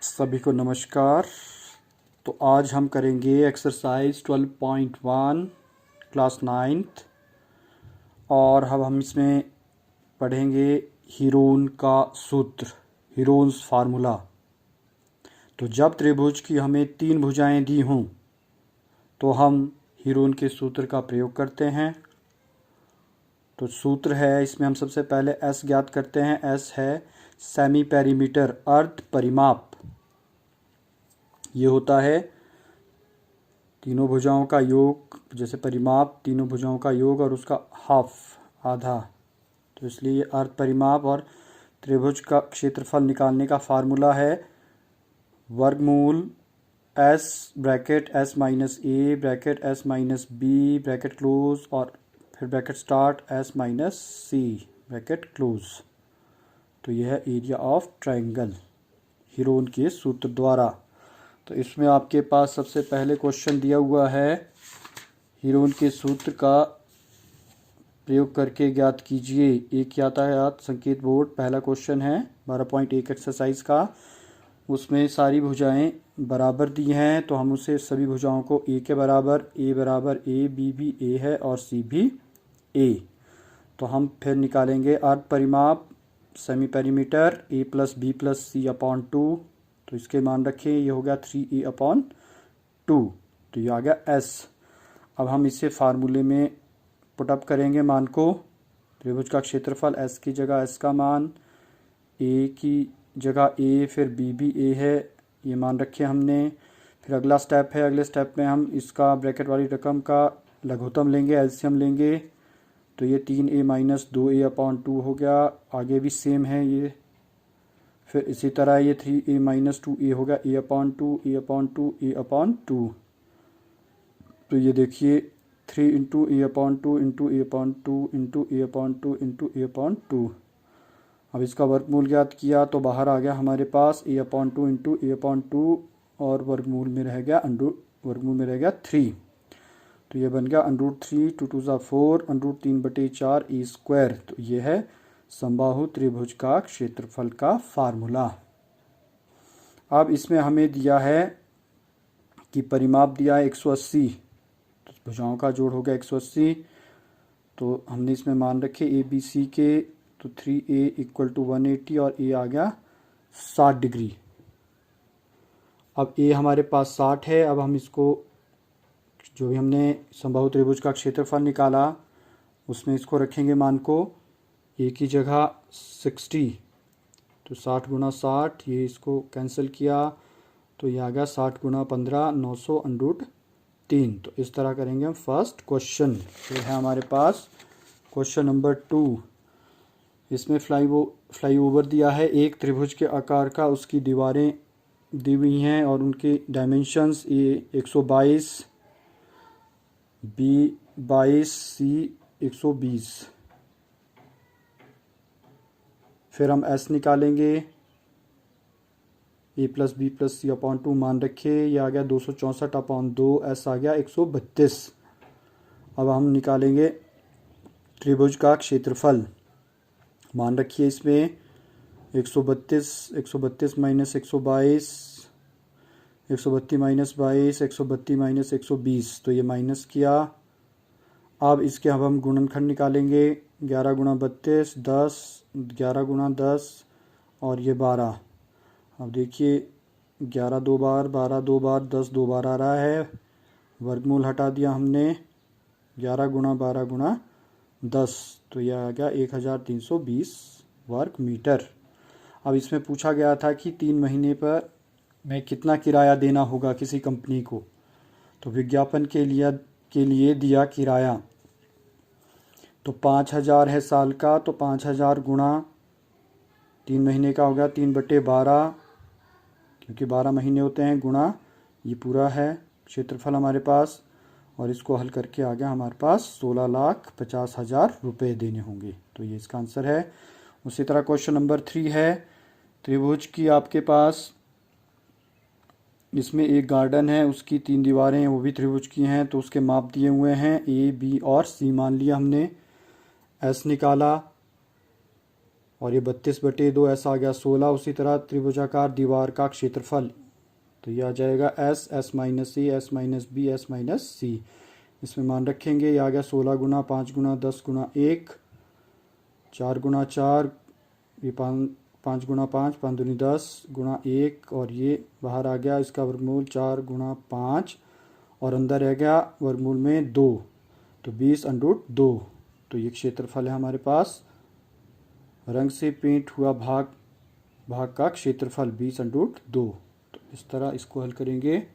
सभी को नमस्कार। तो आज हम करेंगे एक्सरसाइज 12.1 क्लास 9th और अब हम इसमें पढ़ेंगे हीरोन का सूत्र, हीरोन्स फार्मूला। तो जब त्रिभुज की हमें 3 भुजाएं दी हों तो हम हीरोन के सूत्र का प्रयोग करते हैं। तो सूत्र है, इसमें हम सबसे पहले एस ज्ञात करते हैं। एस है सेमी पेरीमीटर, अर्ध परिमाप। ये होता है तीनों भुजाओं का योग, जैसे परिमाप तीनों भुजाओं का योग और उसका हाफ, आधा। तो इसलिए अर्ध परिमाप। और त्रिभुज का क्षेत्रफल निकालने का फार्मूला है वर्गमूल S bracket S minus A bracket S minus B bracket close और फिर bracket start S minus C bracket close. तो यह है एरिया ऑफ ट्रायंगल हीरोन के सूत्र द्वारा। तो इसमें आपके पास सबसे पहले क्वेश्चन दिया हुआ है, हीरोन के सूत्र का प्रयोग करके ज्ञात कीजिए एक यातायात संकेत बोर्ड। पहला क्वेश्चन है 12.1 एक्सरसाइज का। उसमें सारी भुजाएं बराबर दी हैं, तो हम उसे सभी भुजाओं को ए के बराबर ए, बी भी ए है और सी भी ए। तो हम फिर निकालेंगे अर्ध परिमाप सेमी पेरीमीटर ए plus B plus C upon 2। तो इसके मान रखें, ये हो गया 3a अपॉन 2। तो ये आ गया s। अब हम इसे फार्मूले में पुटअप करेंगे मान को। त्रिभुज का क्षेत्रफल s की जगह s का मान, a की जगह a, फिर b भी a है, ये मान रखे हमने। फिर अगला स्टेप है, अगले स्टेप में हम इसका ब्रैकेट वाली रकम का लघुत्तम लेंगे, एलसीएम लेंगे। तो ये 3a माइनस 2a अपॉन 2 हो गया। आगे भी सेम है ये। फिर इसी तरह ये 3a माइनस 2a हो गया, a upon 2, a upon 2, a upon 2। तो ये देखिए 3 इंटू ए अपॉन 2 इंटू ए अपॉन 2 इंटू ए अपॉन 2 इंटू ए अपॉन 2। अब इसका वर्गमूल ज्ञात किया तो बाहर आ गया हमारे पास a upon 2 into A upon 2 और वर्गमूल में रह गया 3। तो ये बन गया √3, 2 2 ज़ा 4, √3/4 ए स्क्वायर। तो ये है समबाहु त्रिभुज का क्षेत्रफल का फार्मूला। अब इसमें हमें दिया है कि परिमाप दिया है 180, तो भुजाओं का जोड़ हो गया 180। तो हमने इसमें मान रखे ए बी सी के, तो 3a इक्वल टू 180 और a आ गया 60 डिग्री। अब a हमारे पास 60 है। अब हम इसको, जो भी हमने समबाहु त्रिभुज का क्षेत्रफल निकाला, उसमें इसको रखेंगे मान को। a की जगह 60, तो 60 गुना 60, ये इसको कैंसिल किया तो ये आ गया 60 गुना 15, 900 √3। तो इस तरह करेंगे हम फर्स्ट क्वेश्चन। फिर है हमारे पास क्वेश्चन नंबर 2। इसमें फ्लाई ओवर दिया है एक त्रिभुज के आकार का, उसकी दीवारें दी हुई हैं और उनके डायमेंशंस ए 122, बी 22, सी 120। फिर हम s निकालेंगे, a plus B plus C upon 2 मान रखे, ये आ गया 264 अपॉन 2, s आ गया 132। अब हम निकालेंगे त्रिभुज का क्षेत्रफल। मान रखिए इसमें 132 माइनस 122, 132 माइनस 22, 132 माइनस 120। तो ये माइनस किया। अब इसके हम गुणनखंड निकालेंगे, 11 गुणा 32, 10, 11 गुणा 10 और ये 12। अब देखिए 11 दो बार, 12 दो बार, 10 दो बार आ रहा है। वर्गमूल हटा दिया हमने, 11 गुणा 12 गुणा 10, तो यह आ गया 1320 वर्ग मीटर। अब इसमें पूछा गया था कि 3 महीने पर में कितना किराया देना होगा किसी कंपनी को। तो विज्ञापन के लिए दिया किराया, तो 5000 है साल का, तो 5000 गुणा 3 महीने का हो गया 3/12, क्योंकि 12 महीने होते हैं, गुणा ये पूरा है क्षेत्रफल हमारे पास। और इसको हल करके आ गया हमारे पास 16,50,000 रुपये देने होंगे। तो ये इसका आंसर है। उसी तरह क्वेश्चन नंबर 3 है, त्रिभुज की आपके पास, इसमें एक गार्डन है, उसकी 3 दीवारें हैं, वो भी त्रिभुज की हैं। तो उसके माप दिए हुए हैं, ए बी और सी मान लिया हमने। एस निकाला, और ये 32/2 ऐसा आ गया 16। उसी तरह त्रिभुजाकार दीवार का क्षेत्रफल, तो ये आ जाएगा S, S minus C, S minus B, S minus C. इसमें मान रखेंगे, ये आ गया 16 गुना 5 गुना 10 गुना 1, 4 गुना 4, ये 5 गुना 5, 5 दूनी 10 गुना 1, और ये बाहर आ गया इसका वर्गमूल 4 गुना 5, और अंदर रह गया वर्गमूल में 2, तो 20/2। तो ये क्षेत्रफल है हमारे पास, रंग से पेंट हुआ भाग का क्षेत्रफल 20/2। तो इस तरह इसको हल करेंगे।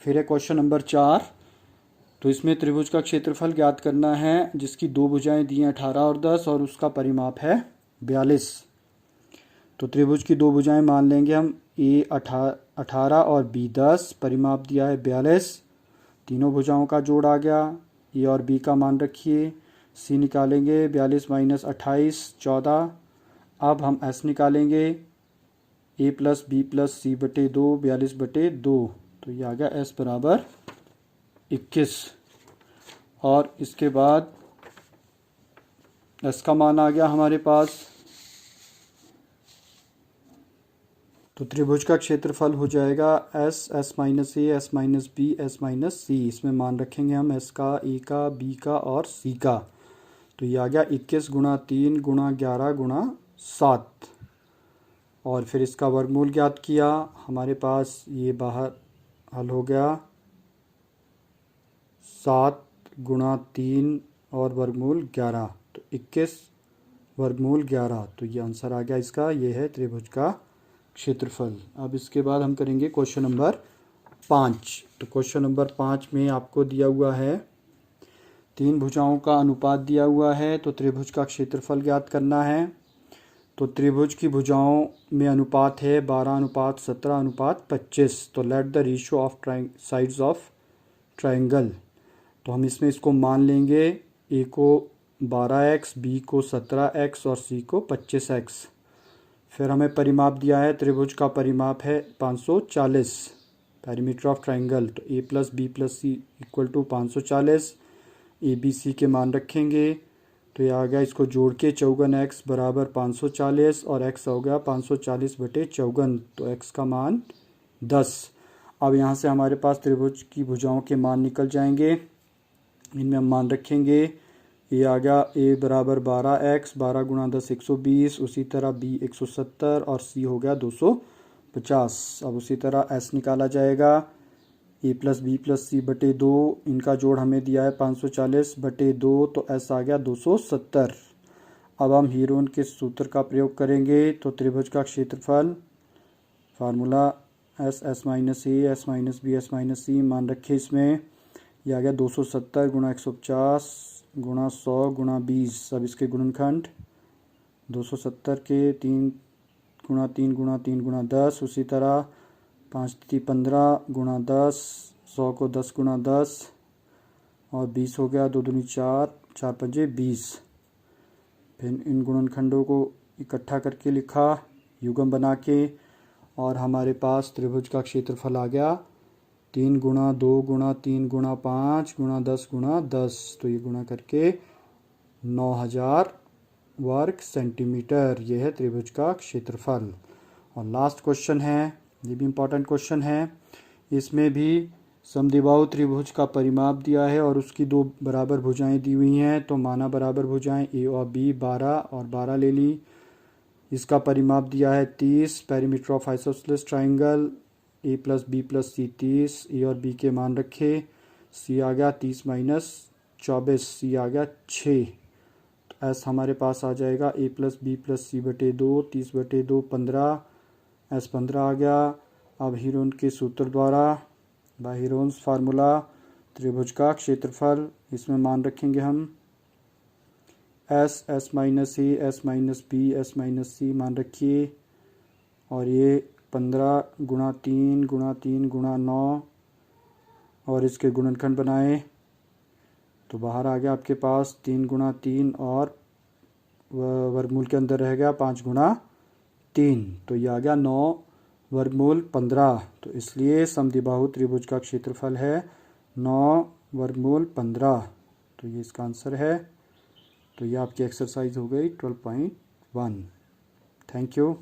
फिर है क्वेश्चन नंबर 4। तो इसमें त्रिभुज का क्षेत्रफल ज्ञात करना है जिसकी दो भुजाएं दी हैं 18 और 10 और उसका परिमाप है 42। तो त्रिभुज की दो भुजाएं मान लेंगे हम, ए 18 और बी 10, परिमाप दिया है 42। तीनों भुजाओं का जोड़ आ गया, ए और बी का मान रखिए, सी निकालेंगे 42 माइनस 28 14। अब हम एस निकालेंगे, ए प्लस बी प्लस सी बटे 2 42/2, तो ये आ गया एस बराबर 21। और इसके बाद एस का मान आ गया हमारे पास। तो त्रिभुज का क्षेत्रफल हो जाएगा S, S minus A, S minus B, S minus C. इसमें मान रखेंगे हम एस का, ए का, बी का और सी का। तो ये आ गया 21 गुणा 3 गुणा 11 गुणा 7। और फिर इसका वर्गमूल ज्ञात किया, हमारे पास ये बाहर हल हो गया 7 गुणा 3 और वर्गमूल 11, तो 21 वर्गमूल 11। तो ये आंसर आ गया इसका, ये है त्रिभुज का क्षेत्रफल। अब इसके बाद हम करेंगे क्वेश्चन नंबर 5। तो क्वेश्चन नंबर 5 में आपको दिया हुआ है, तीन भुजाओं का अनुपात दिया हुआ है, तो त्रिभुज का क्षेत्रफल ज्ञात करना है। तो त्रिभुज की भुजाओं में अनुपात है 12:17:25। तो let the ratio of sides of triangle. तो हम इसमें इसको मान लेंगे, ए को 12x, बी को 17x और सी को 25x। फिर हमें परिमाप दिया है, त्रिभुज का परिमाप है 540, पेरीमीटर ऑफ ट्रायंगल। तो A plus B plus C equal to 540। A B C के मान रखेंगे, तो ये आ गया, इसको जोड़ के 54x बराबर 540 और x हो गया 540/54, तो x का मान 10। अब यहाँ से हमारे पास त्रिभुज की भुजाओं के मान निकल जाएंगे, इनमें हम मान रखेंगे। ये आ गया a बराबर 12x, 12 गुणा 10 120, उसी तरह b 170 और c हो गया 250। अब उसी तरह s निकाला जाएगा, a प्लस बी प्लस सी बटे 2, इनका जोड़ हमें दिया है 540/2, तो s आ गया 270। अब हम हीरोन के सूत्र का प्रयोग करेंगे। तो त्रिभुज का क्षेत्रफल, formula S, S minus A, S minus B, S minus C, मान रखे इसमें। यह आ गया 270 गुणा 150 गुणा 100 गुणा 20। अब इसके गुणनखंड 270 के 3 गुणा 3 गुणा 3 गुणा 10, उसी तरह 5 3 15 गुणा 10, 100 को 10 गुणा 10 और 20 हो गया, 2 दूनी 4, 4 पंजे 20। फिर इन गुणनखंडों को इकट्ठा करके लिखा युग्म बना के, और हमारे पास त्रिभुज का क्षेत्रफल आ गया 3 गुणा 2 गुणा 3 गुणा 5 गुणा 10 गुणा 10। तो ये गुणा करके 9000 वर्ग सेंटीमीटर, ये है त्रिभुज का क्षेत्रफल। और लास्ट क्वेश्चन है, ये भी इम्पोर्टेंट क्वेश्चन है। इसमें भी समद्विबाहु त्रिभुज का परिमाप दिया है और उसकी दो बराबर भुजाएं दी हुई हैं। तो माना बराबर भुजाएं ए और बी 12 और 12 ले ली। इसका परिमाप दिया है 30, perimeter of isosceles triangle. A plus B plus C 30, A और बी के मान रखे। सी आ गया 30 माइनस 24, सी आ गया 6। तो एस हमारे पास आ जाएगा ए प्लस बी प्लस सी बटे 2, 30/2 15, एस 15 आ गया। अब हीरोन के सूत्र द्वारा, बाय हीरोन्स फार्मूला, त्रिभुज का क्षेत्रफल, इसमें मान रखेंगे हम S, S minus A, S minus B, S minus C मान रखिए। और ये 15 गुणा 3 गुणा 3 गुणा 9 और इसके गुणनखंड बनाए, तो बाहर आ गया आपके पास 3 गुणा 3 और वर्गमूल के अंदर रह गया 5 गुणा 3, तो ये आ गया 9 वर्गमूल 15। तो इसलिए समद्विबाहु त्रिभुज का क्षेत्रफल है 9 वर्गमूल 15। तो ये इसका आंसर है। तो ये आपकी एक्सरसाइज हो गई 12.1। Thank you.